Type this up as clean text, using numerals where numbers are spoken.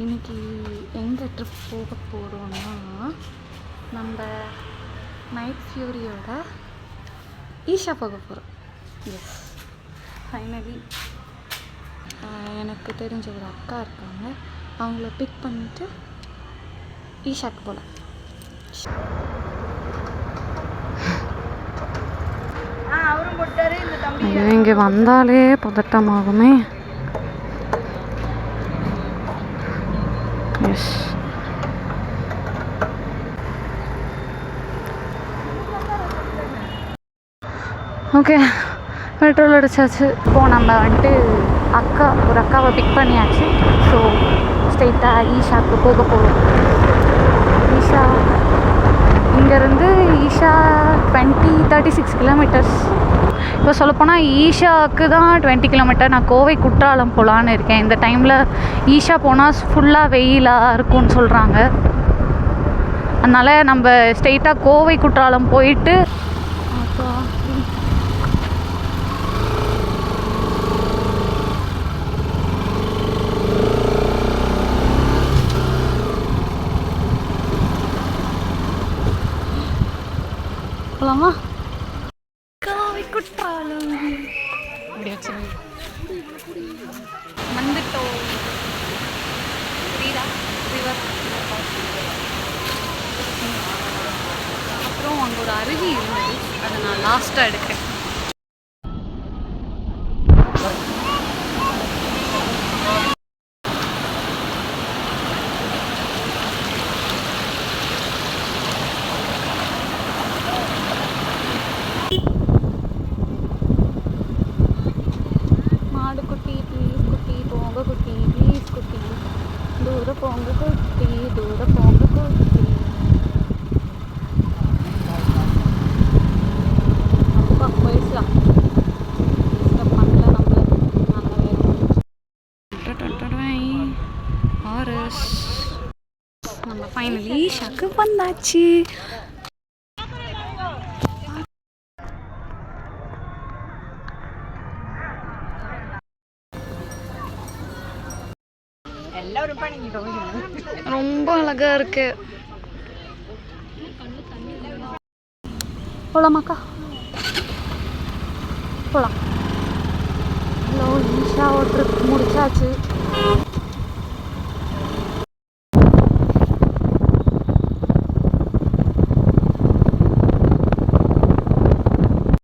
இன்றைக்கி எங்கே ட்ரிப் போக போகிறோன்னா நம்ம நைட் ஃப்யூரியோட ஈஷா போக போகிறோம். எஸ், ஃபைனலி எனக்கு தெரிஞ்ச ஒரு அக்கா இருக்காங்க, அவங்கள பிக் பண்ணிவிட்டு ஈஷாக்கு போகலாம். இங்கே வந்தாலே பதட்டமாகுமே. எஸ், ஓகே, பெட்ரோல் அடிச்சாச்சு. இப்போது நம்ம வந்துட்டு ஒரு அக்காவை பிக் பண்ணியாச்சு. ஸோ ஸ்ட்ரெயிட்டாக ஈஷாவுக்கு போக போகிறோம். ஈஷா இங்கேருந்து ஈஷா 36 கிலோமீட்டர்ஸ். இப்போ சொல்லப்போனால் ஈஷாவுக்கு தான் 20 கிலோமீட்டர். நான் கோவை குற்றாலம் போகலான்னு இருக்கேன். இந்த டைமில் ஈஷா போனால் ஃபுல்லாக வெயிலாக இருக்கும்னு சொல்கிறாங்க. அதனால் நம்ம ஸ்ட்ரெயிட்டாக கோவை குற்றாலம் போயிட்டு போகலாமா? கோவை குற்றாலம் அப்படி வச்சு வந்துட்டோம். ரிவர், அப்புறம் அங்கே ஒரு அருவி இருந்தது, அதை நான் லாஸ்ட்டாக எடுக்கிறேன். மாடு குட்டி ப்ளீஸ், குட்டி போங்க, குட்டி ப்ளீஸ், குட்டி தூர போங்க, குட்டி தூர போங்க, குட்டி. அப்பா போயிடலாம். டிஸ்டர்ப் பண்ணல நம்மள. நல்ல வேணும். ஆர்எஸ் நம்ம ஃபைனலி ஈஷாக்கு வந்தாச்சு. ரொம்ப அழகா இருக்கு. போலாமாக்கா? போலாம். ஹலோ, ஈஷா ட்ரிப் முடிச்சாச்சு.